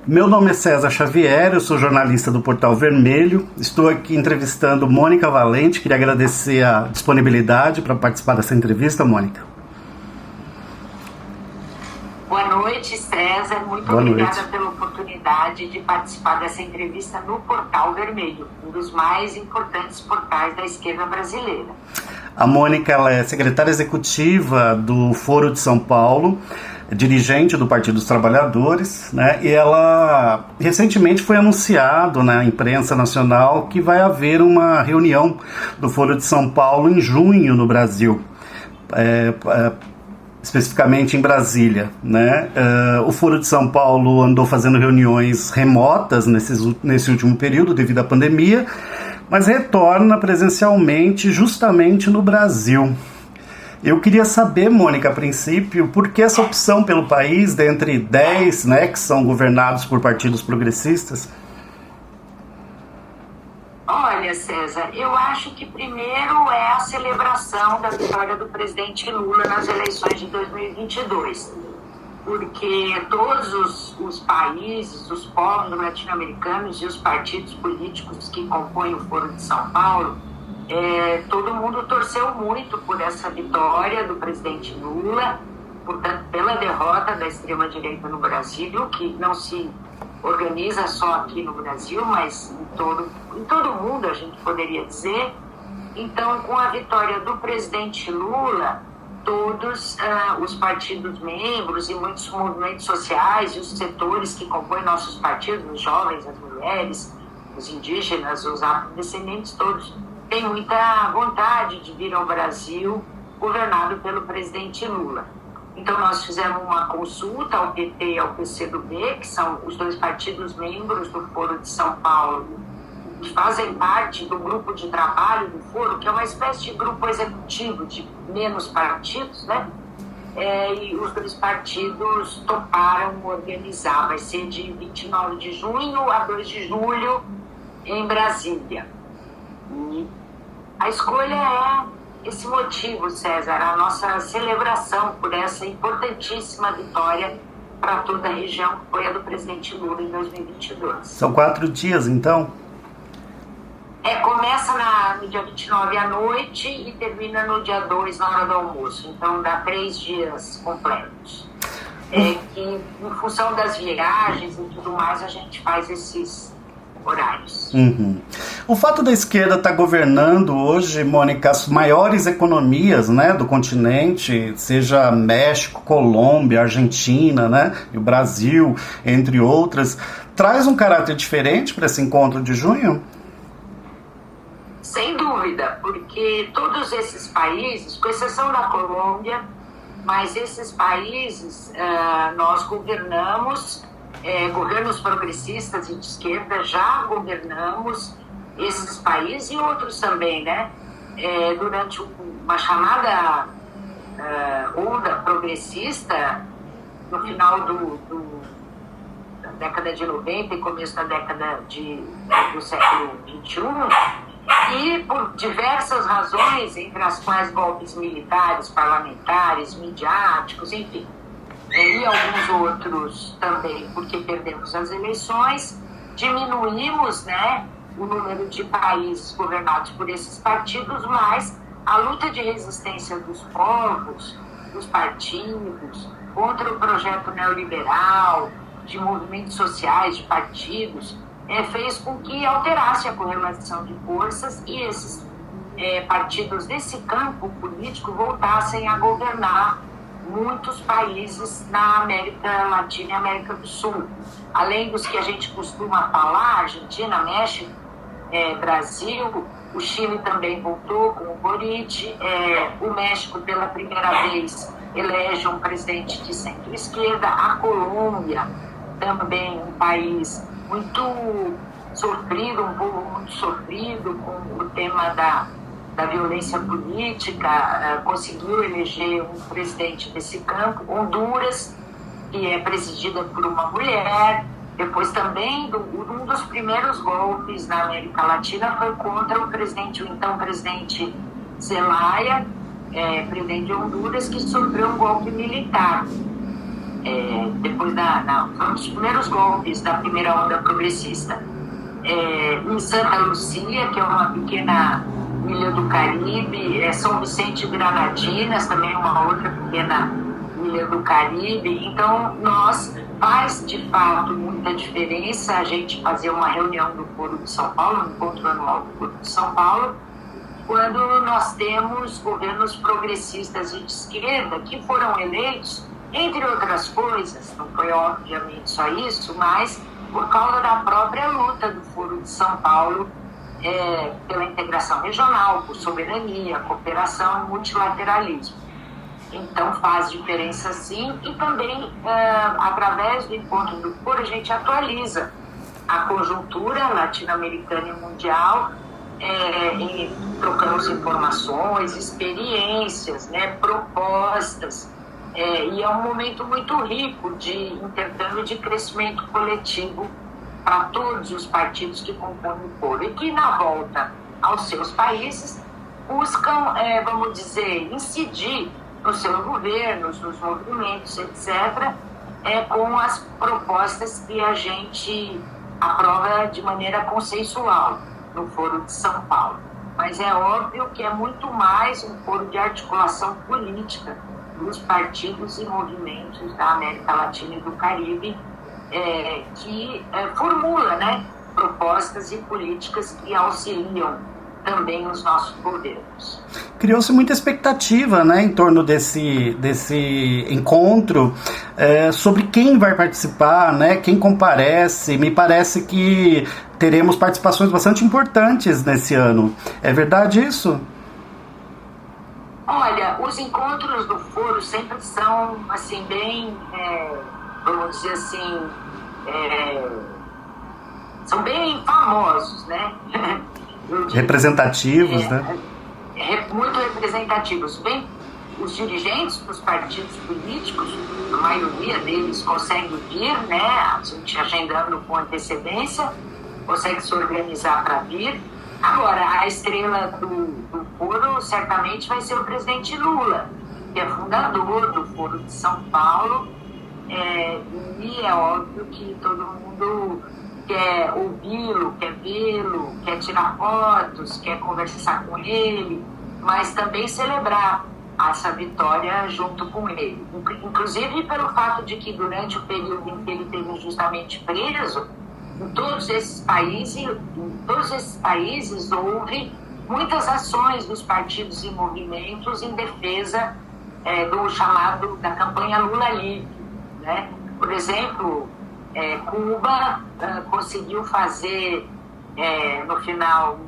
Meu nome é César Xavier, eu sou jornalista do Portal Vermelho. Estou aqui entrevistando Mônica Valente. Queria agradecer a disponibilidade para participar dessa entrevista, Mônica. Boa noite, César. Muito obrigada pela oportunidade de participar dessa entrevista no Portal Vermelho, um dos mais importantes portais da esquerda brasileira. A Mônica ela é secretária executiva do Foro de São Paulo, dirigente do Partido dos Trabalhadores, né? E ela recentemente foi anunciado na imprensa nacional que vai haver uma reunião do Foro de São Paulo em junho no Brasil, especificamente em Brasília, né? O Foro de São Paulo andou fazendo reuniões remotas nesse último período devido à pandemia, mas retorna presencialmente justamente no Brasil. Eu queria saber, Mônica, a princípio, por que essa opção pelo país, dentre 10, né, que são governados por partidos progressistas? Olha, César, eu acho que primeiro é a celebração da vitória do presidente Lula nas eleições de 2022, porque todos os países, os povos latino-americanos e os partidos políticos que compõem o Foro de São Paulo, todo mundo torceu muito por essa vitória do presidente Lula, portanto, pela derrota da extrema-direita no Brasil, que não se organiza só aqui no Brasil, mas em todo o mundo, a gente poderia dizer. Então, com a vitória do presidente Lula, todos os partidos membros e muitos movimentos sociais e os setores que compõem nossos partidos, os jovens, as mulheres, os indígenas, os afrodescendentes, todos têm muita vontade de vir ao Brasil governado pelo presidente Lula. Então, nós fizemos uma consulta ao PT e ao PCdoB, que são os dois partidos membros do Foro de São Paulo, que fazem parte do grupo de trabalho do Foro, que é uma espécie de grupo executivo de menos partidos, né? E os dois partidos toparam organizar. Vai ser de 29 de junho a 2 de julho em Brasília. E a escolha é esse motivo, César, a nossa celebração por essa importantíssima vitória para toda a região, que foi a do presidente Lula em 2022. São 4 dias, então? Começa no dia 29 à noite e termina no dia 2, na hora do almoço. Então, dá 3 dias completos. Que, em função das viagens e tudo mais, a gente faz esses horários. Uhum. O fato da esquerda estar governando hoje, Mônica, as maiores economias, né, do continente, seja México, Colômbia, Argentina, né, e o Brasil, entre outras, traz um caráter diferente para esse encontro de junho? Sem dúvida, porque todos esses países, com exceção da Colômbia, mas esses países nós governamos, governos progressistas e de esquerda já governamos esses países e outros também, né? Durante uma chamada onda progressista, no final da década de 90 e começo da década do século XXI, e por diversas razões, entre as quais golpes militares, parlamentares, midiáticos, enfim, e alguns outros também, porque perdemos as eleições, diminuímos, né, o número de países governados por esses partidos, mas a luta de resistência dos povos, dos partidos, contra o projeto neoliberal, de movimentos sociais, de partidos, fez com que alterasse a correlação de forças e esses partidos desse campo político voltassem a governar muitos países na América Latina e América do Sul. Além dos que a gente costuma falar, Argentina, México, Brasil, o Chile também voltou com o Boric, o México pela primeira vez elege um presidente de centro-esquerda, a Colômbia também um país muito sofrido, um povo muito sofrido com o tema da violência política, conseguiu eleger um presidente desse campo. Honduras, que é presidida por uma mulher. Depois também, um dos primeiros golpes na América Latina foi contra o então presidente Zelaya, presidente de Honduras, que sofreu um golpe militar. depois foi um dos primeiros golpes da primeira onda progressista. Em Santa Lúcia, que é uma pequena ilha do Caribe, São Vicente e Granadinas, também uma outra pequena ilha do Caribe. Então, faz de fato muita diferença a gente fazer uma reunião do Foro de São Paulo, um encontro anual do Foro de São Paulo, quando nós temos governos progressistas e de esquerda que foram eleitos, entre outras coisas, não foi obviamente só isso, mas por causa da própria luta do Foro de São Paulo pela integração regional, por soberania, cooperação e multilateralismo. Então faz diferença sim, e também através do encontro do Foro a gente atualiza a conjuntura latino-americana e mundial, trocamos informações, experiências, propostas, e é um momento muito rico de intercâmbio e de crescimento coletivo para todos os partidos que compõem o Foro e que, na volta aos seus países, buscam, vamos dizer, incidir nos seus governos, nos movimentos, etc., com as propostas que a gente aprova de maneira consensual no Foro de São Paulo. Mas é óbvio que é muito mais um foro de articulação política dos partidos e movimentos da América Latina e do Caribe, que formula, propostas e políticas que auxiliam também os nossos governos. Criou-se muita expectativa, em torno desse encontro, sobre quem vai participar, quem comparece. Me parece que teremos participações bastante importantes nesse ano. É verdade isso? Olha, os encontros do Foro sempre são, assim, bem, vamos dizer assim, são bem famosos, Representativos, muito representativos. Bem, os dirigentes dos partidos políticos, a maioria deles consegue vir, a gente agendando com antecedência, consegue se organizar para vir. Agora, a estrela do Foro certamente vai ser o presidente Lula, que é fundador do Foro de São Paulo, e é óbvio que todo mundo quer ouvi-lo, quer vê-lo, quer tirar fotos, quer conversar com ele, mas também celebrar essa vitória junto com ele. Inclusive pelo fato de que durante o período em que ele esteve injustamente preso, em todos esses países houve muitas ações dos partidos e movimentos em defesa do chamado da campanha Lula Livre, Por exemplo, Cuba conseguiu fazer no final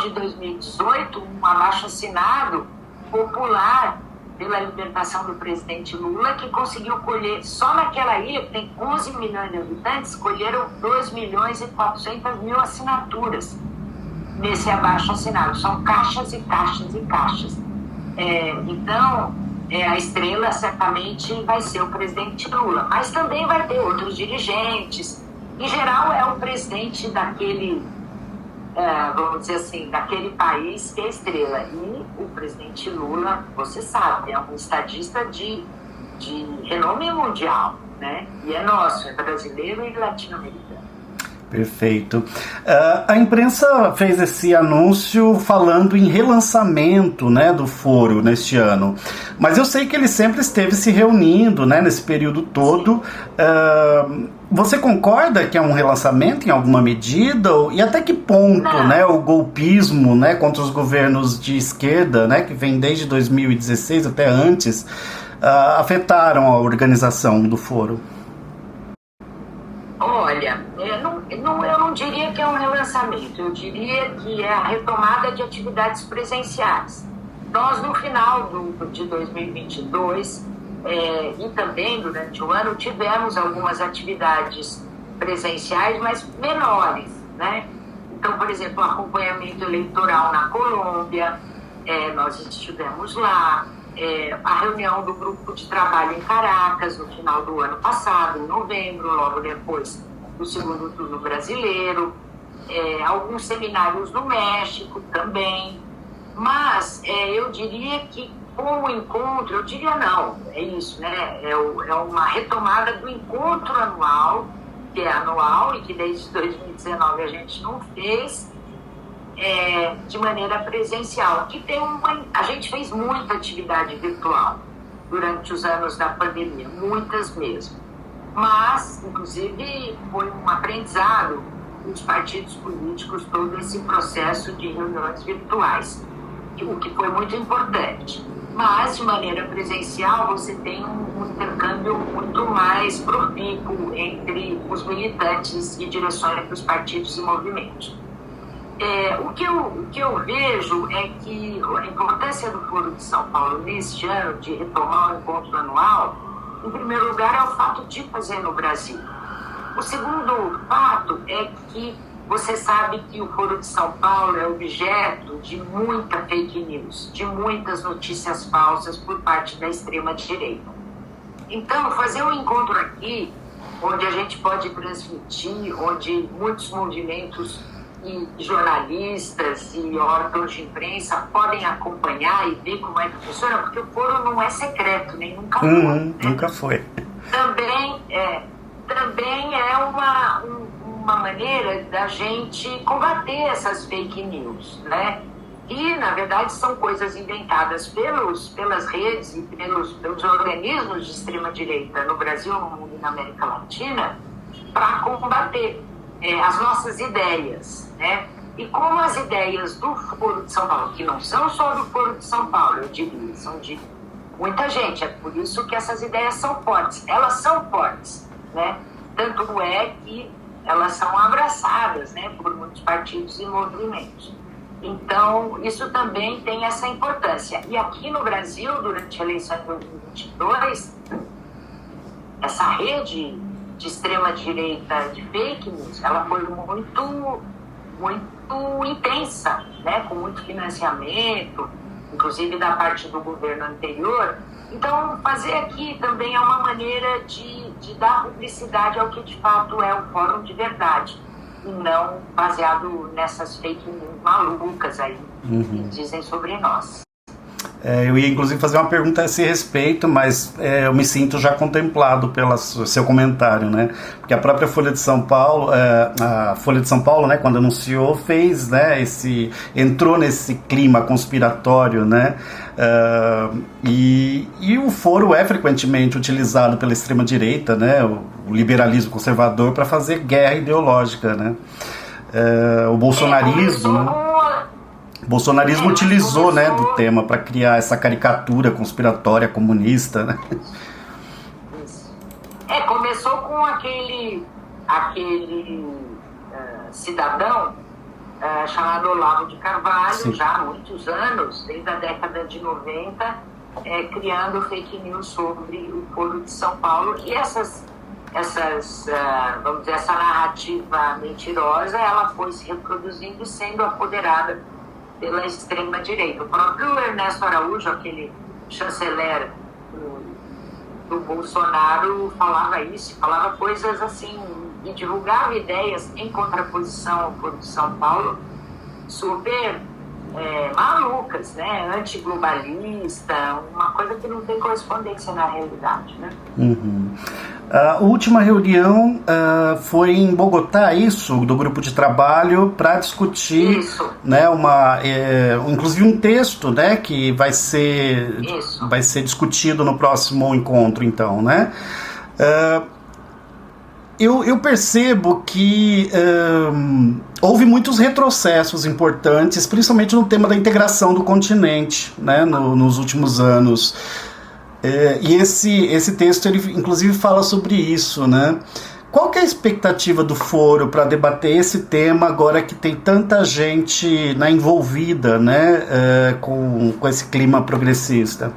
de 2018 um abaixo-assinado popular pela libertação do presidente Lula, que conseguiu colher, só naquela ilha, que tem 11 milhões de habitantes, colheram 2.400.000 assinaturas nesse abaixo-assinado. São caixas e caixas e caixas. Então, a estrela certamente vai ser o presidente Lula, mas também vai ter outros dirigentes. Em geral, é o presidente daquele, vamos dizer assim, daquele país que é estrela. E o presidente Lula, você sabe, é um estadista de renome mundial, E é nosso, é brasileiro e latino-americano. Perfeito. A imprensa fez esse anúncio falando em relançamento, do Foro neste ano, mas eu sei que ele sempre esteve se reunindo, nesse período todo. Você concorda que é um relançamento em alguma medida? E até que ponto, o golpismo, contra os governos de esquerda, que vem desde 2016 até antes, afetaram a organização do Foro? Olha, eu não diria que é um relançamento, eu diria que é a retomada de atividades presenciais. Nós, no final de 2022, e também durante o ano, tivemos algumas atividades presenciais, mas menores, Então, por exemplo, o acompanhamento eleitoral na Colômbia, nós estivemos lá, a reunião do grupo de trabalho em Caracas no final do ano passado, em novembro, logo depois do segundo turno brasileiro, alguns seminários no México também, mas eu diria que com o encontro, eu diria não, é isso, né? É uma retomada do encontro anual, que é anual e que desde 2019 a gente não fez, de maneira presencial. Que a gente fez muita atividade virtual durante os anos da pandemia, muitas mesmo. Mas, inclusive, foi um aprendizado dos partidos políticos todo esse processo de reuniões virtuais, o que foi muito importante. Mas, de maneira presencial, você tem um intercâmbio muito mais profícuo entre os militantes e direções dos partidos e movimentos. O que eu vejo é que a importância do Foro de São Paulo neste ano, de retomar o encontro anual, em primeiro lugar, é o fato de fazer no Brasil. O segundo fato é que você sabe que o Foro de São Paulo é objeto de muita fake news, de muitas notícias falsas por parte da extrema-direita. Então, fazer um encontro aqui, onde a gente pode transmitir, onde muitos movimentos e jornalistas e órgãos de imprensa podem acompanhar e ver como é que funciona, porque o foro não é secreto, nem nunca foi. Né? Nunca foi. Também é uma maneira da gente combater essas fake news, né? E, na verdade, são coisas inventadas pelas redes e pelos organismos de extrema-direita no Brasil, no mundo e na América Latina, para combater as nossas ideias, né? E como as ideias do Foro de São Paulo, que não são só do Foro de São Paulo, eu diria, são de muita gente, é por isso que essas ideias são fortes. Elas são fortes, né? Tanto é que elas são abraçadas, né, por muitos partidos e movimentos. Então, isso também tem essa importância. E aqui no Brasil, durante a eleição de 2022, essa rede de extrema-direita de fake news, ela foi muito intensa, né, com muito financiamento, inclusive da parte do governo anterior. Então, fazer aqui também é uma maneira de dar publicidade ao que de fato é o fórum de verdade, e não baseado nessas fake news malucas aí que dizem sobre nós. Eu ia inclusive fazer uma pergunta a esse respeito, mas eu me sinto já contemplado pelo seu comentário, né? Porque a própria Folha de São Paulo, né, quando anunciou, fez, né, entrou nesse clima conspiratório, né? E o foro é frequentemente utilizado pela extrema-direita, né, o liberalismo conservador, para fazer guerra ideológica, né? O bolsonarismo... O bolsonarismo utilizou, né, do tema para criar essa caricatura conspiratória comunista, né? Começou com aquele cidadão chamado Olavo de Carvalho, sim, já há muitos anos, desde a década de 90, criando fake news sobre o Foro de São Paulo. E vamos dizer, essa narrativa mentirosa, ela foi se reproduzindo e sendo apoderada pela extrema-direita. O próprio Ernesto Araújo, aquele chanceler do Bolsonaro, falava isso, falava coisas assim, e divulgava ideias em contraposição ao Foro de São Paulo, super malucas, né? Antiglobalista, uma coisa que não tem correspondência na realidade, né? A última reunião foi em Bogotá, do grupo de trabalho, para discutir, né, inclusive um texto, né, que vai ser discutido no próximo encontro, então, né? Eu percebo que houve muitos retrocessos importantes, principalmente no tema da integração do continente, né, nos últimos anos. E esse texto, ele inclusive fala sobre isso, né? Qual que é a expectativa do foro para debater esse tema agora que tem tanta gente, né, envolvida, né, com esse clima progressista?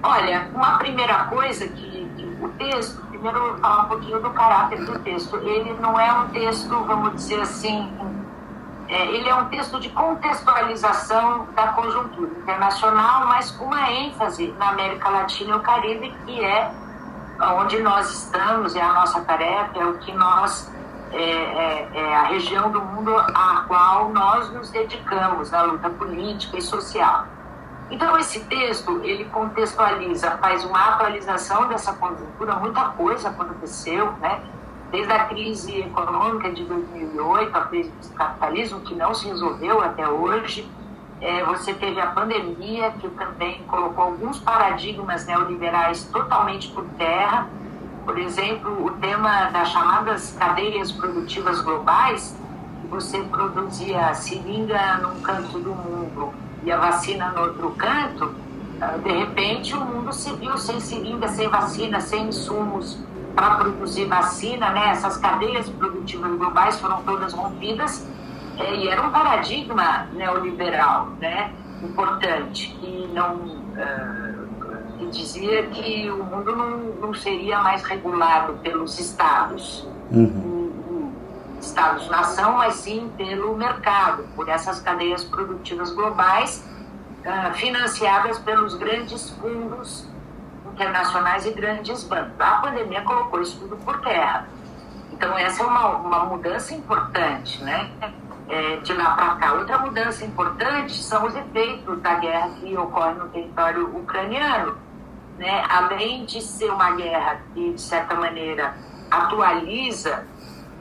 Olha, uma primeira coisa que o texto, primeiro eu vou falar um pouquinho do caráter do texto. Ele não é um texto, vamos dizer assim, ele é um texto de contextualização da conjuntura internacional, mas com uma ênfase na América Latina e o Caribe, que é onde nós estamos, é a nossa tarefa, é o que nós, a região do mundo à qual nós nos dedicamos na luta política e social. Então, esse texto, ele contextualiza, faz uma atualização dessa conjuntura, muita coisa aconteceu, né? Desde a crise econômica de 2008, a crise do capitalismo, que não se resolveu até hoje. Você teve a pandemia, que também colocou alguns paradigmas neoliberais totalmente por terra. Por exemplo, o tema das chamadas cadeias produtivas globais, que você produzia seringa num canto do mundo e a vacina no outro canto. De repente o mundo se viu sem seringa, sem vacina, sem insumos para produzir vacina, né? Essas cadeias produtivas globais foram todas rompidas, e era um paradigma neoliberal, né? Importante, que que dizia que o mundo não seria mais regulado pelos estados, estados-nação, mas sim pelo mercado, por essas cadeias produtivas globais, financiadas pelos grandes fundos internacionais e grandes bancos. A pandemia colocou isso tudo por terra. Então, essa é uma mudança importante, né? De lá para cá. Outra mudança importante são os efeitos da guerra que ocorre no território ucraniano, né? Além de ser uma guerra que, de certa maneira, atualiza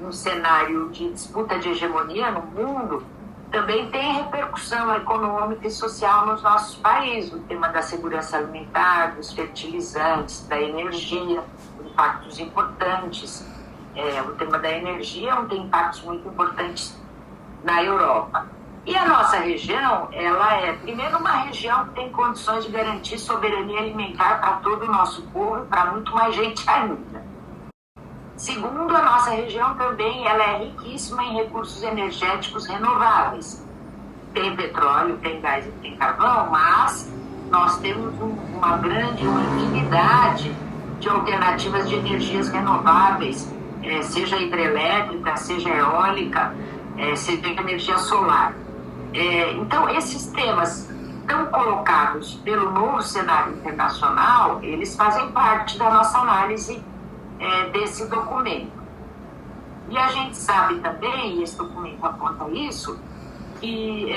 um cenário de disputa de hegemonia no mundo, também tem repercussão econômica e social nos nossos países. O tema da segurança alimentar, dos fertilizantes, da energia, impactos importantes. O tema da energia tem impactos muito importantes na Europa. E a nossa região, ela é, primeiro, uma região que tem condições de garantir soberania alimentar para todo o nosso povo e para muito mais gente ainda. Segundo, a nossa região também ela é riquíssima em recursos energéticos renováveis. Tem petróleo, tem gás e tem carvão, mas nós temos uma infinidade de alternativas de energias renováveis, seja hidrelétrica, seja eólica, seja energia solar. Então, esses temas tão colocados pelo novo cenário internacional, eles fazem parte da nossa análise desse documento. E a gente sabe também, e esse documento aponta isso, que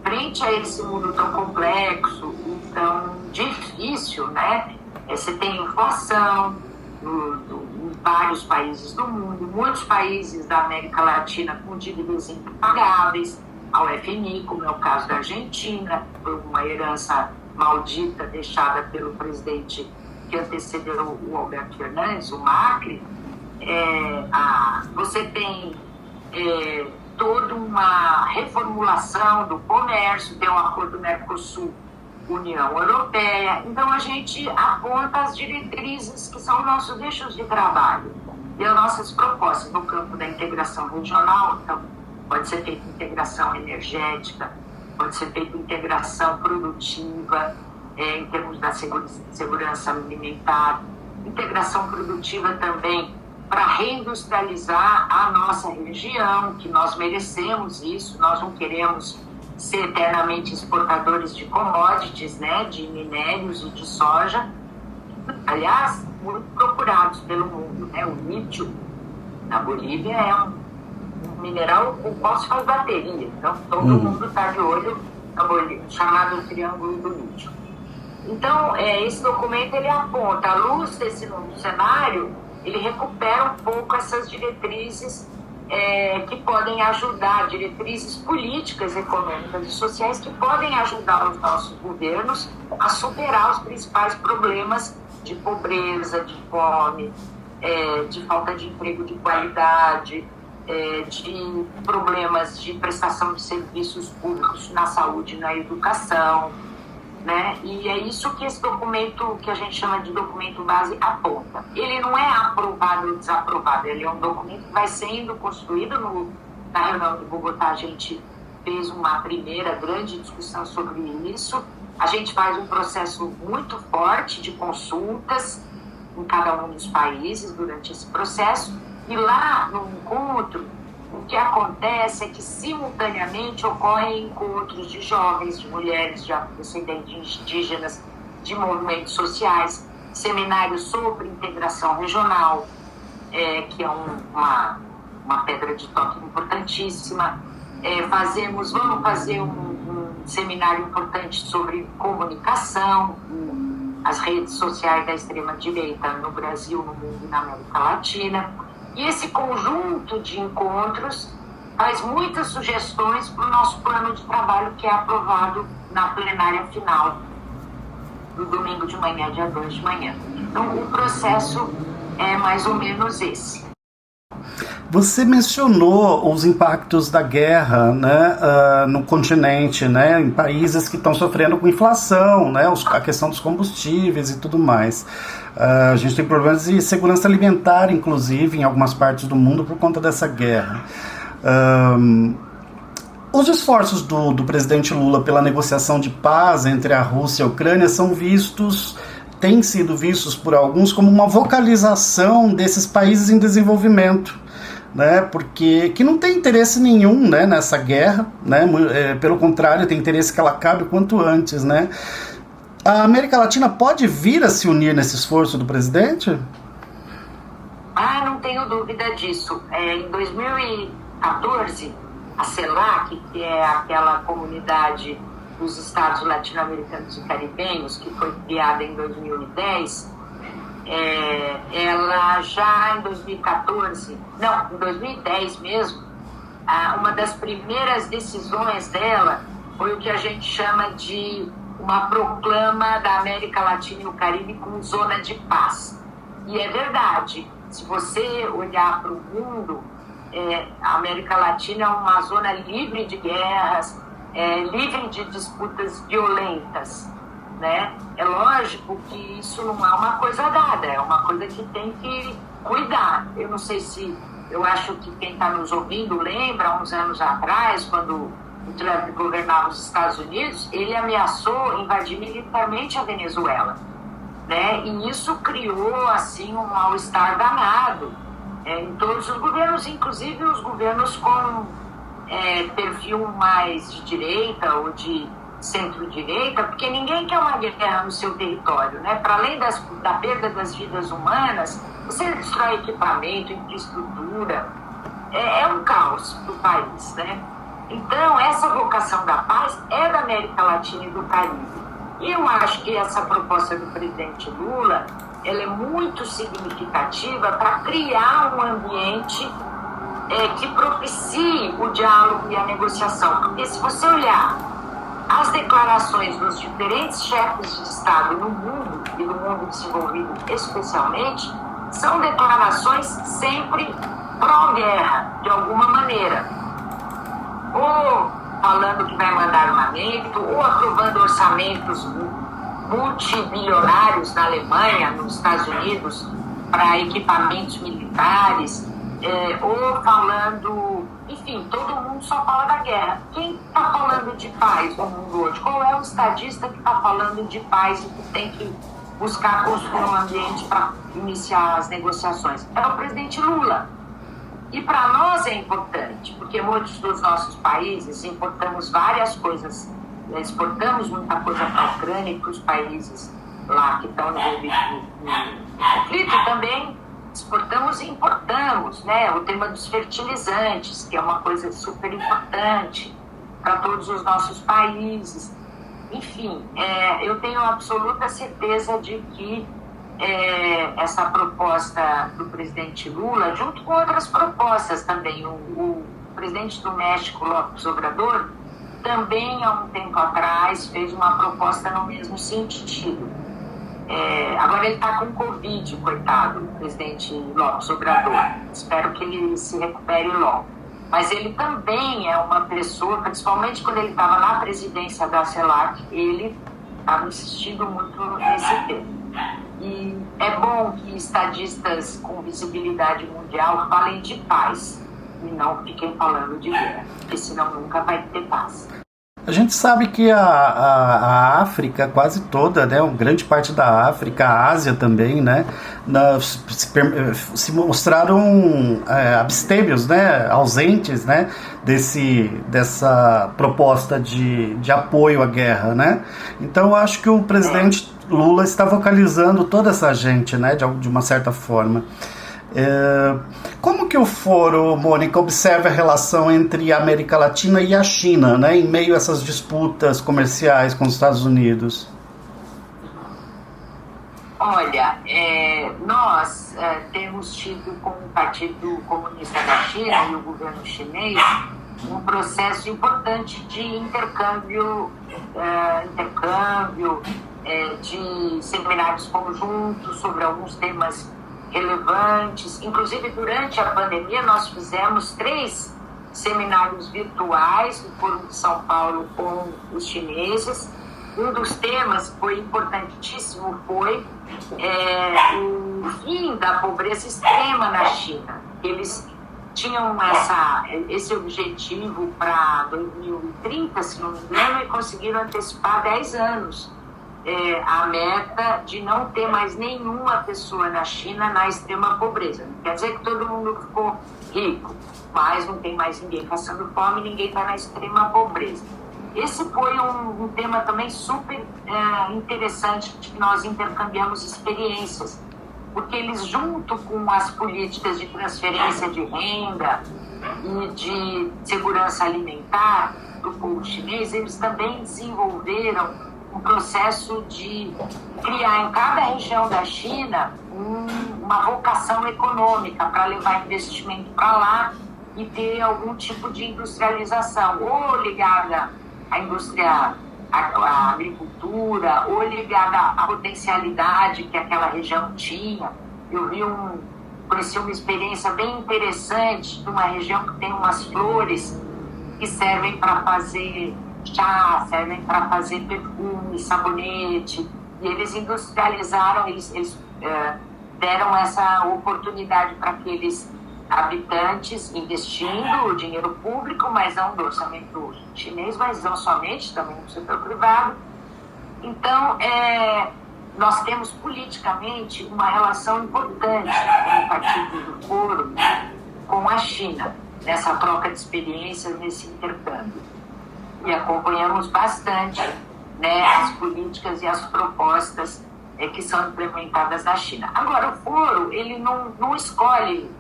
frente a esse mundo tão complexo e tão difícil, né? Você tem inflação em vários países do mundo, muitos países da América Latina com dívidas impagáveis ao FMI, como é o caso da Argentina, por uma herança maldita deixada pelo presidente que antecedeu o Alberto Fernandes, o Macri. Você tem toda uma reformulação do comércio, tem um acordo Mercosul-União Europeia. Então, a gente aponta as diretrizes que são nossos eixos de trabalho e as nossas propostas no campo da integração regional. Então, pode ser feita integração energética, pode ser feita integração produtiva, em termos da segurança alimentar, integração produtiva também para reindustrializar a nossa região, que nós merecemos isso, nós não queremos ser eternamente exportadores de commodities, né, de minérios e de soja, aliás, muito procurados pelo mundo, né? O lítio na Bolívia é um mineral com o qual se faz bateria, então todo mundo está de olho na Bolívia, chamado Triângulo do Lítio. Então, esse documento ele aponta, à luz desse novo cenário, ele recupera um pouco essas diretrizes que podem ajudar, diretrizes políticas, econômicas e sociais que podem ajudar os nossos governos a superar os principais problemas de pobreza, de fome, de falta de emprego de qualidade, de problemas de prestação de serviços públicos na saúde e na educação, né? E é isso que esse documento, que a gente chama de documento base, aponta. Ele não é aprovado ou desaprovado, ele é um documento que vai sendo construído. Na reunião de Bogotá, a gente fez uma primeira grande discussão sobre isso. A gente faz um processo muito forte de consultas em cada um dos países durante esse processo. E lá no encontro, o que acontece é que simultaneamente ocorrem encontros de jovens, de mulheres, de afrodescendentes indígenas, de movimentos sociais, seminários sobre integração regional, que é uma pedra de toque importantíssima. Vamos fazer um seminário importante sobre comunicação, as redes sociais da extrema-direita no Brasil, no mundo e na América Latina. E esse conjunto de encontros faz muitas sugestões para o nosso plano de trabalho, que é aprovado na plenária final do domingo de manhã, dia 2 de manhã. Então, o processo é mais ou menos esse. Você mencionou os impactos da guerra, né, no continente, né, em países que estão sofrendo com inflação, né, a questão dos combustíveis e tudo mais. A gente tem problemas de segurança alimentar, inclusive, em algumas partes do mundo por conta dessa guerra. Os esforços do presidente Lula pela negociação de paz entre a Rússia e a Ucrânia têm sido vistos por alguns como uma vocalização desses países em desenvolvimento, né, porque que não tem interesse nenhum, né, nessa guerra, né, pelo contrário, tem interesse que ela acabe o quanto antes, né. A América Latina pode vir a se unir nesse esforço do presidente? Não tenho dúvida disso. Em 2014, a CELAC, que é aquela comunidade dos estados latino-americanos e caribenhos, que foi criada em 2010, ela já em 2010 mesmo, uma das primeiras decisões dela foi o que a gente chama de uma proclama da América Latina e o Caribe como zona de paz. E é verdade, se você olhar para o mundo, a América Latina é uma zona livre de guerras, livre de disputas violentas, né? É lógico que isso não é uma coisa dada, é uma coisa que tem que cuidar. Eu não sei se, eu acho que quem está nos ouvindo lembra, uns anos atrás, quando o Trump governava os Estados Unidos, ele ameaçou invadir militarmente a Venezuela, né? E isso criou, assim, um mal-estar danado em todos os governos, inclusive os governos com perfil mais de direita ou de centro-direita, porque ninguém quer uma guerra no seu território, né? Para além da perda das vidas humanas, você destrói equipamento, infraestrutura, é um caos para o país, né? Então, essa vocação da paz é da América Latina e do Caribe. E eu acho que essa proposta do presidente Lula, ela é muito significativa para criar um ambiente que propicie o diálogo e a negociação. Porque se você olhar as declarações dos diferentes chefes de Estado no mundo, e no mundo desenvolvido especialmente, são declarações sempre pró-guerra, de alguma maneira. Ou falando que vai mandar armamento, ou aprovando orçamentos multibilionários na Alemanha, nos Estados Unidos, para equipamentos militares, ou falando... Enfim, todo mundo só fala da guerra. Quem está falando de paz no mundo hoje? Qual é o estadista que está falando de paz e que tem que buscar construir um ambiente para iniciar as negociações? É o presidente Lula. E para nós é importante, porque muitos dos nossos países importamos várias coisas. Exportamos muita coisa para a Ucrânia e para os países lá que estão envolvidos no conflito, e também exportamos e importamos, né? O tema dos fertilizantes, que é uma coisa super importante para todos os nossos países. Enfim, eu tenho absoluta certeza de que essa proposta do presidente Lula, junto com outras propostas também, o presidente do México, López Obrador, também há um tempo atrás fez uma proposta no mesmo sentido. Agora ele está com Covid, coitado, o presidente López Obrador. Espero que ele se recupere logo. Mas ele também é uma pessoa, principalmente quando ele estava na presidência da CELAC, ele estava insistindo muito nesse tema. E é bom que estadistas com visibilidade mundial falem de paz e não fiquem falando de guerra, porque senão nunca vai ter paz. A gente sabe que a África quase toda, né, uma grande parte da África, a Ásia também, né, se mostraram abstêmios, né, ausentes, né, dessa proposta de apoio à guerra, né. Então eu acho que o presidente Lula está vocalizando toda essa gente, né, de uma certa forma. Como que o foro, Mônica, observa a relação entre a América Latina e a China, né, em meio a essas disputas comerciais com os Estados Unidos? Olha, nós temos tido com o Partido Comunista da China e o governo chinês um processo importante de intercâmbio de seminários conjuntos sobre alguns temas relevantes. Inclusive, durante a pandemia, nós fizemos 3 seminários virtuais no Foro de São Paulo com os chineses. Um dos temas que foi importantíssimo foi o fim da pobreza extrema na China. Eles tinham esse objetivo para 2030, se não me engano, e conseguiram antecipar 10 anos a meta de não ter mais nenhuma pessoa na China na extrema pobreza. Não quer dizer que todo mundo ficou rico, mas não tem mais ninguém passando fome, ninguém está na extrema pobreza. Esse foi um tema também super interessante, que nós intercambiamos experiências, porque eles, junto com as políticas de transferência de renda e de segurança alimentar do povo chinês, eles também desenvolveram um processo de criar em cada região da China uma vocação econômica para levar investimento para lá e ter algum tipo de industrialização, ou ligada à indústria, à agricultura, ou ligada à potencialidade que aquela região tinha. Eu conheci uma experiência bem interessante de uma região que tem umas flores que servem para fazer chá, servem para fazer perfume, sabonete, e eles industrializaram, eles deram essa oportunidade para aqueles habitantes, investindo o dinheiro público, mas não do orçamento chinês, mas não somente, também do setor privado. Então, nós temos politicamente uma relação importante com o Partido do Foro com a China, nessa troca de experiências, nesse intercâmbio. E acompanhamos bastante, né, as políticas e as propostas que são implementadas na China. Agora, o Foro, ele não escolhe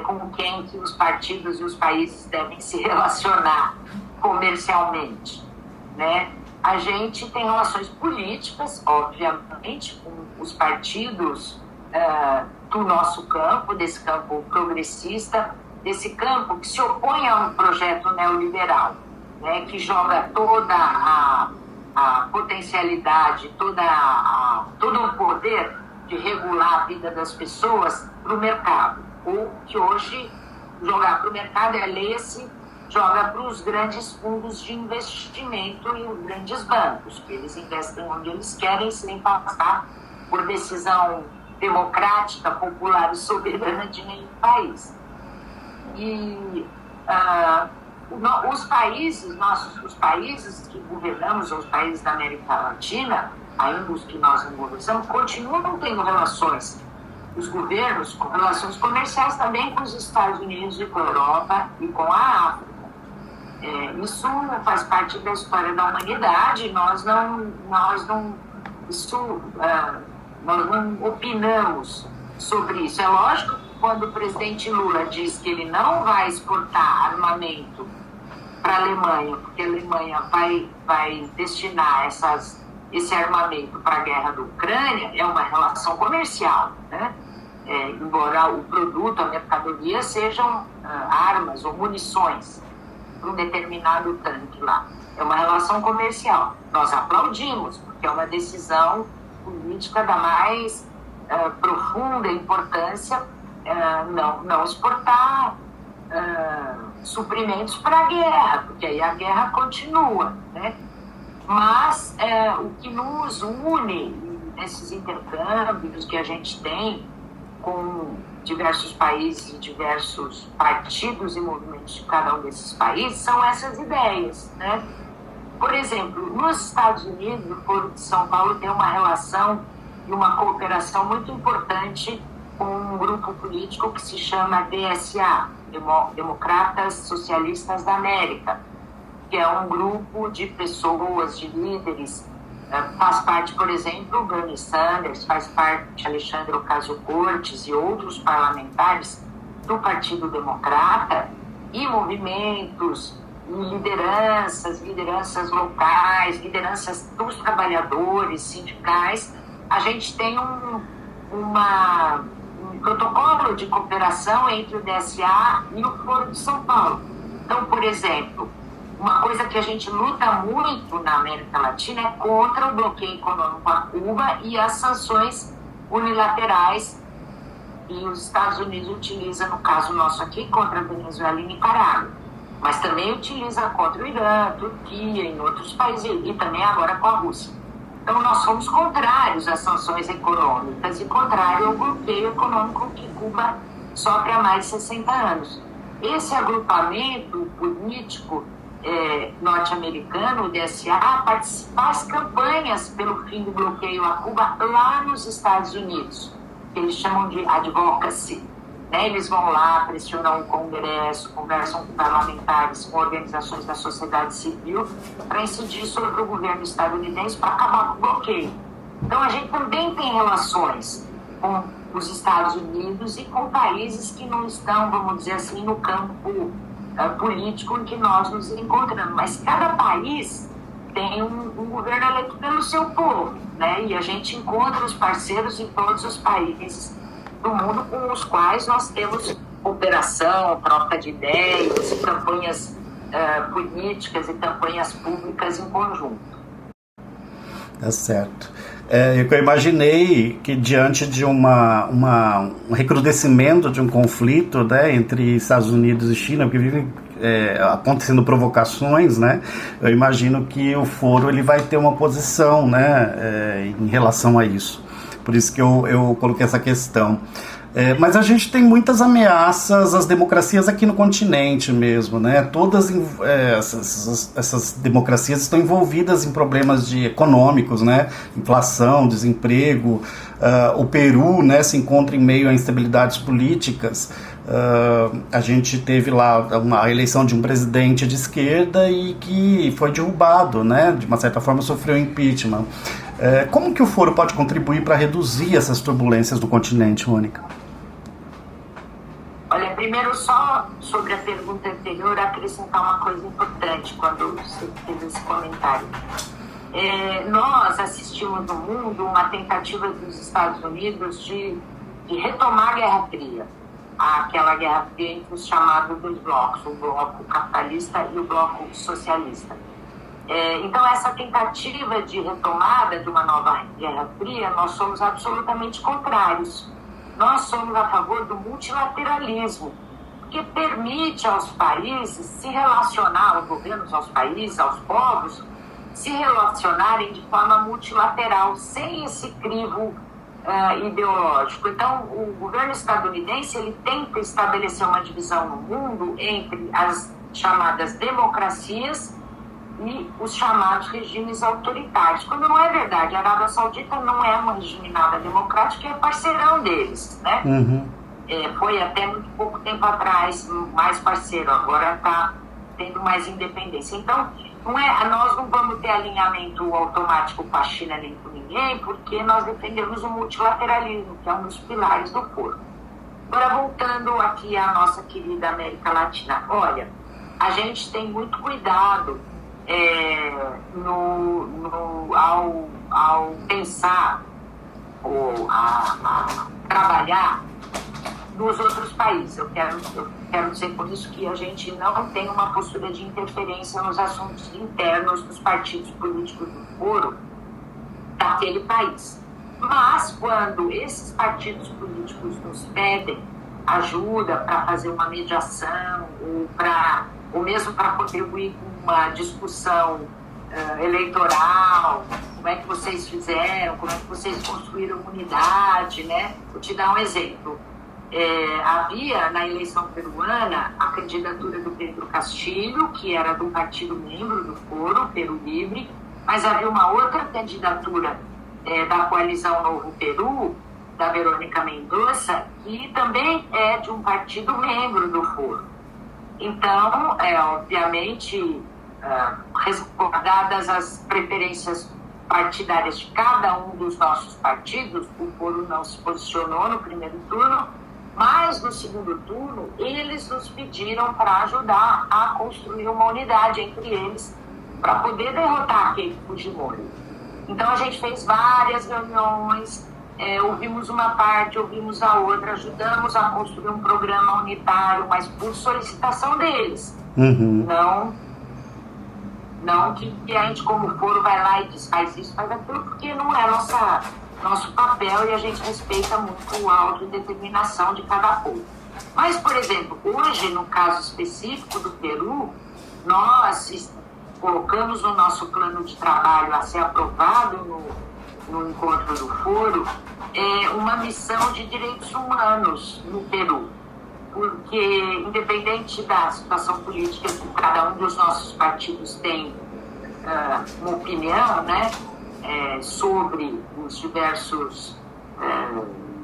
com quem que os partidos e os países devem se relacionar comercialmente, né? A gente tem relações políticas, obviamente, com os partidos do nosso campo, desse campo progressista, desse campo que se opõe a um projeto neoliberal, né, que joga toda a potencialidade, todo o poder de regular a vida das pessoas para o mercado. Ou que hoje jogar para o mercado leia-se, joga para os grandes fundos de investimento e os grandes bancos, que eles investem onde eles querem, sem passar por decisão democrática, popular e soberana de nenhum país. E os países que governamos, os países da América Latina, ainda os que nós não governamos, continuam tendo relações, os governos, com relações comerciais também com os Estados Unidos e com a Europa e com a África. Isso faz parte da história da humanidade, nós não opinamos sobre isso. É lógico que quando o presidente Lula diz que ele não vai exportar armamento para a Alemanha, porque a Alemanha vai destinar esse armamento para a guerra da Ucrânia, é uma relação comercial, né? Embora o produto, a mercadoria sejam armas ou munições para um determinado tanque lá. É uma relação comercial. Nós aplaudimos, porque é uma decisão política da mais profunda importância, não exportar suprimentos para a guerra, porque aí a guerra continua, né? Mas o que nos une nesses intercâmbios que a gente tem com diversos países e diversos partidos e movimentos de cada um desses países são essas ideias, né? Por exemplo, nos Estados Unidos, o Foro de São Paulo tem uma relação e uma cooperação muito importante com um grupo político que se chama DSA, Democratas Socialistas da América, que é um grupo de pessoas, de líderes. Faz parte, por exemplo, o Bernie Sanders, faz parte Alexandre Ocasio-Cortez e outros parlamentares do Partido Democrata e movimentos, e lideranças locais, lideranças dos trabalhadores, sindicais, a gente tem um protocolo de cooperação entre o DSA e o Foro de São Paulo. Então, por exemplo, uma coisa que a gente luta muito na América Latina é contra o bloqueio econômico a Cuba e as sanções unilaterais que os Estados Unidos utilizam, no caso nosso aqui, contra a Venezuela e Nicarágua, mas também utiliza contra o Irã, Turquia, em outros países, e também agora com a Rússia. Então, nós somos contrários às sanções econômicas e contrário ao bloqueio econômico que Cuba sofre há mais de 60 anos. Esse agrupamento político norte-americano, o DSA, faz campanhas pelo fim do bloqueio a Cuba lá nos Estados Unidos, que eles chamam de advocacy. Eles vão lá, pressionam o Congresso, conversam com parlamentares, com organizações da sociedade civil, para incidir sobre o governo estadunidense para acabar com o bloqueio. Então, a gente também tem relações com os Estados Unidos e com países que não estão, vamos dizer assim, no campo político em que nós nos encontramos. Mas cada país tem um governo eleito pelo seu povo, né? E a gente encontra os parceiros em todos os países do mundo com os quais nós temos cooperação, troca de ideias, campanhas políticas e campanhas públicas em conjunto. Tá certo. Eu imaginei que diante de um recrudescimento de um conflito, né, entre Estados Unidos e China, porque vivem acontecendo provocações, né, eu imagino que o foro ele vai ter uma posição, né, em relação a isso. Por isso que eu coloquei essa questão. Mas a gente tem muitas ameaças às democracias aqui no continente mesmo, né? Todas essas democracias estão envolvidas em problemas econômicos, né? Inflação, desemprego. O Peru, né, se encontra em meio a instabilidades políticas. A gente teve lá uma eleição de um presidente de esquerda e que foi derrubado, né? De uma certa forma sofreu impeachment. Como que o foro pode contribuir para reduzir essas turbulências do continente, Mônica? Olha, primeiro só sobre a pergunta anterior, acrescentar uma coisa importante quando você fez esse comentário. Nós assistimos no mundo uma tentativa dos Estados Unidos de retomar a Guerra Fria, aquela Guerra Fria entre os chamados dois blocos, o bloco capitalista e o bloco socialista. Então, essa tentativa de retomada de uma nova Guerra Fria, nós somos absolutamente contrários. Nós somos a favor do multilateralismo, que permite aos países se relacionar, aos governos, aos países, aos povos, se relacionarem de forma multilateral, sem esse crivo ideológico. Então, o governo estadunidense ele tenta estabelecer uma divisão no mundo entre as chamadas democracias e os chamados regimes autoritários, quando não é verdade. A Arábia Saudita não é um regime nada democrático, é parceirão deles, né? Uhum. Foi até muito pouco tempo atrás mais parceiro, agora está tendo mais independência. Então, nós não vamos ter alinhamento automático com a China nem com ninguém, porque nós defendemos o multilateralismo, que é um dos pilares do foro. Agora, voltando aqui à nossa querida América Latina, olha, a gente tem muito cuidado ao pensar ou a trabalhar nos outros países. Eu quero dizer com isso que a gente não tem uma postura de interferência nos assuntos internos dos partidos políticos do foro daquele país. Mas quando esses partidos políticos nos pedem ajuda para fazer uma mediação ou mesmo para contribuir com uma discussão eleitoral, como é que vocês fizeram, como é que vocês construíram unidade, né? Vou te dar um exemplo. Havia na eleição peruana a candidatura do Pedro Castilho, que era do partido membro do foro, Peru Livre, mas havia uma outra candidatura da coalizão Novo Peru, da Verônica Mendonça, que também é de um partido membro do foro. Então, obviamente, resguardadas as preferências partidárias de cada um dos nossos partidos, o foro não se posicionou no primeiro turno, mas no no segundo turno, eles nos pediram para ajudar a construir uma unidade entre eles para poder derrotar Keiko Fujimori. Então a gente fez várias reuniões, ouvimos uma parte, ouvimos a outra, ajudamos a construir um programa unitário, mas por solicitação deles. Não que a gente, como foro, vai lá e diz, faz isso, faz aquilo, porque não é nosso papel e a gente respeita muito a autodeterminação de cada povo. Mas, por exemplo, hoje, no caso específico do Peru, nós colocamos no nosso plano de trabalho a ser aprovado no encontro do foro uma missão de direitos humanos no Peru. Porque, independente da situação política que cada um dos nossos partidos tem uma opinião, né, sobre os diversos,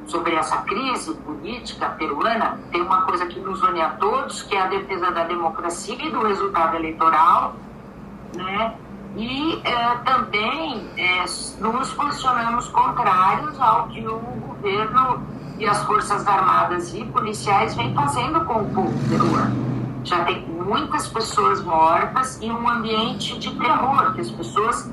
sobre essa crise política peruana, tem uma coisa que nos une a todos, que é a defesa da democracia e do resultado eleitoral, né, e também nos posicionamos contrários ao que o governo e as Forças Armadas e policiais vêm fazendo com o povo peruano. Já tem muitas pessoas mortas e um ambiente de terror, que as pessoas,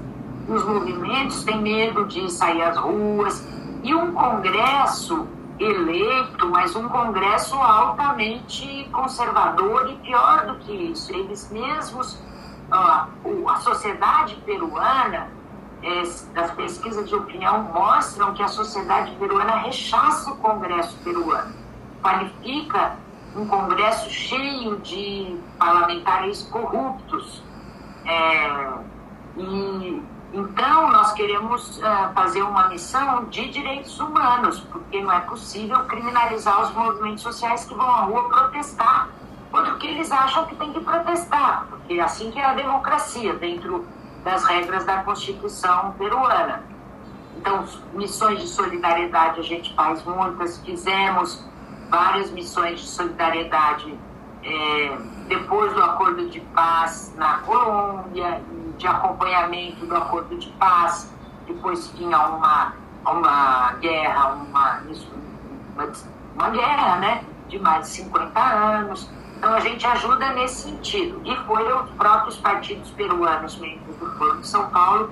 os movimentos, têm medo de sair às ruas. E um Congresso eleito, mas um Congresso altamente conservador, e pior do que isso, eles mesmos, a sociedade peruana, as pesquisas de opinião mostram que a sociedade peruana rechaça o Congresso peruano, qualifica um Congresso cheio de parlamentares corruptos. E então nós queremos fazer uma missão de direitos humanos, porque não é possível criminalizar os movimentos sociais que vão à rua protestar contra o que eles acham que tem que protestar, porque é assim que é a democracia, dentro das regras da Constituição peruana. Então, missões de solidariedade a gente faz muitas, fizemos várias missões de solidariedade depois do acordo de paz na Colômbia, de acompanhamento do acordo de paz, depois tinha uma guerra, uma guerra, né, de mais de 50 anos. Então a gente ajuda nesse sentido. E foi os próprios partidos peruanos, membros do Foro de São Paulo,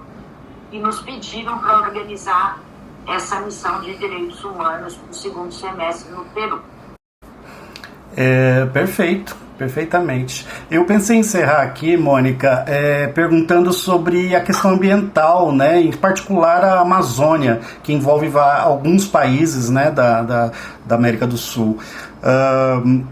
que nos pediram para organizar essa missão de direitos humanos para o segundo semestre no Peru. Perfeito, perfeitamente. Eu pensei em encerrar aqui, Mônica, perguntando sobre a questão ambiental, né, em particular a Amazônia, que envolve alguns países, né, da América do Sul.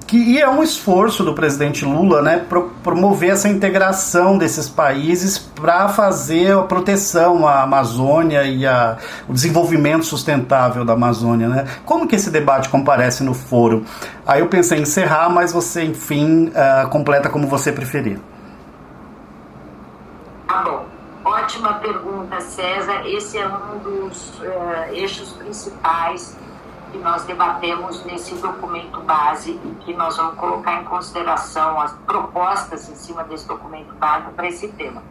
Que é um esforço do presidente Lula, né, promover essa integração desses países para fazer a proteção à Amazônia e o desenvolvimento sustentável da Amazônia, né? Como que esse debate comparece no foro? Aí eu pensei em encerrar, mas você, enfim, completa como você preferir. Tá bom. Ótima pergunta, César. Esse é um dos eixos principais que nós debatemos nesse documento base e que nós vamos colocar em consideração as propostas em cima desse documento base para esse tema.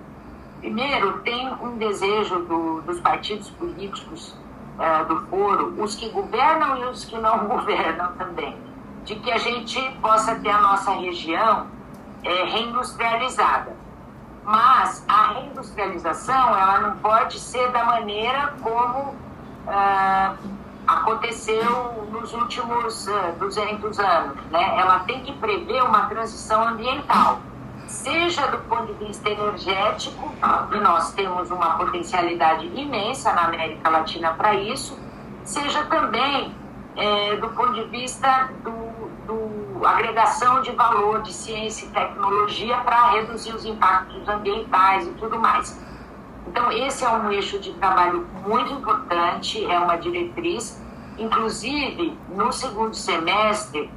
Primeiro, tem um desejo dos partidos políticos do foro, os que governam e os que não governam também, de que a gente possa ter a nossa região reindustrializada. Mas a reindustrialização ela não pode ser da maneira como aconteceu nos últimos 200 anos, né? Ela tem que prever uma transição ambiental, seja do ponto de vista energético, e nós temos uma potencialidade imensa na América Latina para isso, seja também do ponto de vista do agregação de valor de ciência e tecnologia para reduzir os impactos ambientais e tudo mais. Então, esse é um eixo de trabalho muito importante, é uma diretriz. Inclusive, no segundo semestre,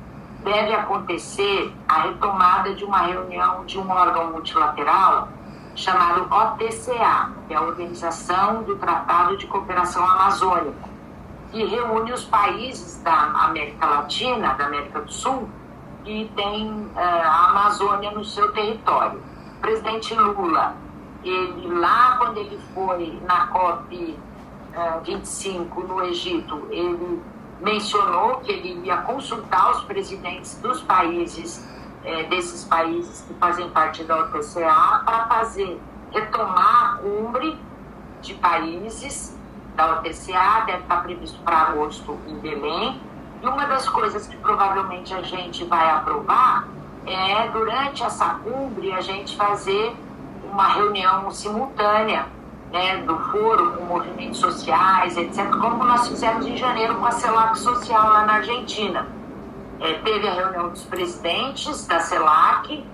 deve acontecer a retomada de uma reunião de um órgão multilateral chamado OTCA, que é a Organização do Tratado de Cooperação Amazônica, que reúne os países da América Latina, da América do Sul, que tem a Amazônia no seu território. O presidente Lula, ele lá quando ele foi na COP 25 no Egito, ele mencionou que ele ia consultar os presidentes dos países, desses países que fazem parte da OTCA, para retomar a cumbre de países da OTCA, deve estar previsto para agosto em Belém. E uma das coisas que provavelmente a gente vai aprovar é, durante essa cumbre, a gente fazer uma reunião simultânea, né, do foro com movimentos sociais, etc., como nós fizemos em janeiro com a CELAC Social lá na Argentina. Teve a reunião dos presidentes da CELAC,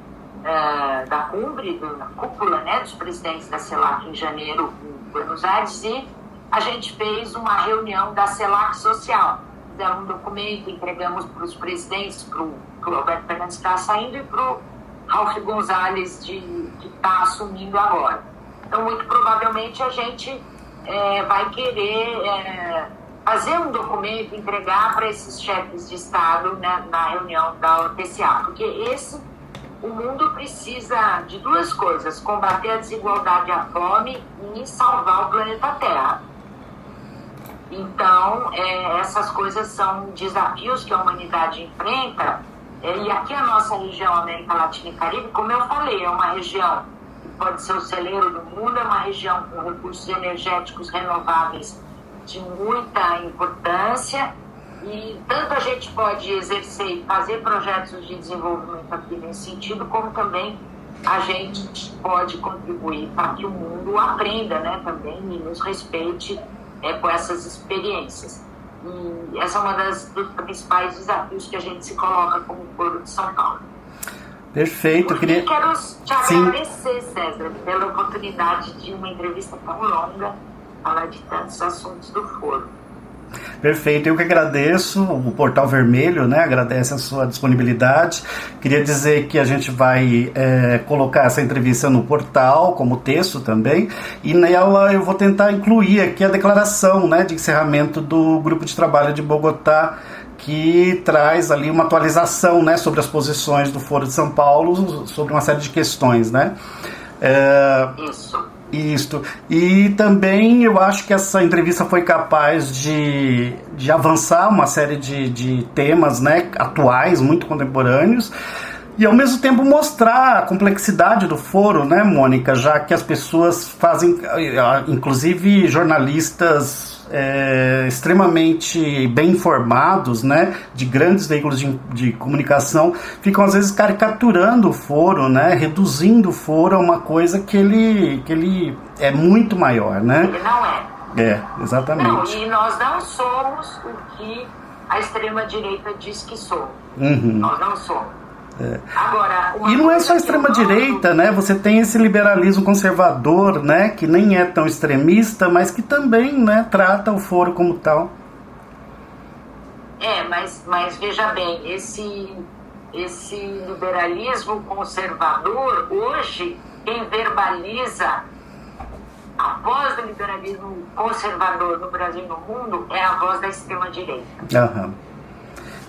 da cumbre, da cúpula, né, dos presidentes da CELAC em janeiro em Buenos Aires, e a gente fez uma reunião da CELAC Social. Fizemos um documento, entregamos para os presidentes, para o Alberto Fernandes que está saindo e para o Ralph Gonzalez, que está assumindo agora. Então, muito provavelmente, a gente vai querer fazer um documento, entregar para esses chefes de Estado, né, na reunião da OTCA, porque o mundo precisa de duas coisas: combater a desigualdade e a fome e salvar o planeta Terra. Então, essas coisas são desafios que a humanidade enfrenta, e aqui a nossa região, América Latina e Caribe, como eu falei, é uma região que pode ser o celeiro do mundo, é uma região com recursos energéticos renováveis de muita importância, e tanto a gente pode exercer e fazer projetos de desenvolvimento aqui nesse sentido, como também a gente pode contribuir para que o mundo aprenda, né, também, e nos respeite com essas experiências. E essa é uma dos principais desafios que a gente se coloca como Foro de São Paulo. Perfeito. Quero te agradecer, César, pela oportunidade de uma entrevista tão longa, falar de tantos assuntos do Foro. Perfeito, eu que agradeço, o Portal Vermelho, né, agradece a sua disponibilidade. Queria dizer que a gente vai colocar essa entrevista no portal, como texto também, e nela eu vou tentar incluir aqui a declaração, né, de encerramento do Grupo de Trabalho de Bogotá, que traz ali uma atualização, né, sobre as posições do Foro de São Paulo, sobre uma série de questões, né. Isso. E também eu acho que essa entrevista foi capaz de avançar uma série de temas, né, atuais, muito contemporâneos, e ao mesmo tempo mostrar a complexidade do foro, né, Mônica, já que as pessoas fazem, inclusive jornalistas extremamente bem informados, né, de grandes veículos de comunicação, ficam às vezes caricaturando o foro, né, reduzindo o foro a uma coisa que ele é muito maior, né? Ele não é. Exatamente. Não, e nós não somos o que a extrema-direita diz que somos. Uhum. Nós não somos. Agora, e não é só a extrema-direita, né? Você tem esse liberalismo conservador, né? Que nem é tão extremista, mas que também, né, trata o foro como tal. Mas veja bem, esse liberalismo conservador, hoje, quem verbaliza a voz do liberalismo conservador no Brasil e no mundo é a voz da extrema-direita. Aham.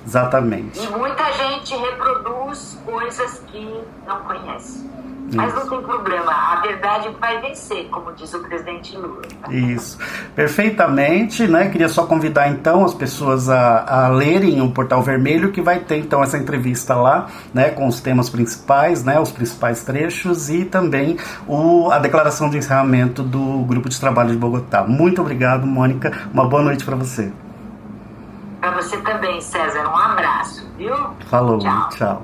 Exatamente. E muita gente reproduz coisas que não conhece. Mas não tem problema, a verdade vai vencer, como diz o presidente Lula. Isso, perfeitamente, né? Queria só convidar então as pessoas a lerem o Portal Vermelho, que vai ter então essa entrevista lá, né, com os temas principais, né, os principais trechos, e também a declaração de encerramento do Grupo de Trabalho de Bogotá. Muito obrigado, Mônica, uma boa noite para você. Para você também, César, um abraço, viu? Falou, Tchau. Tchau.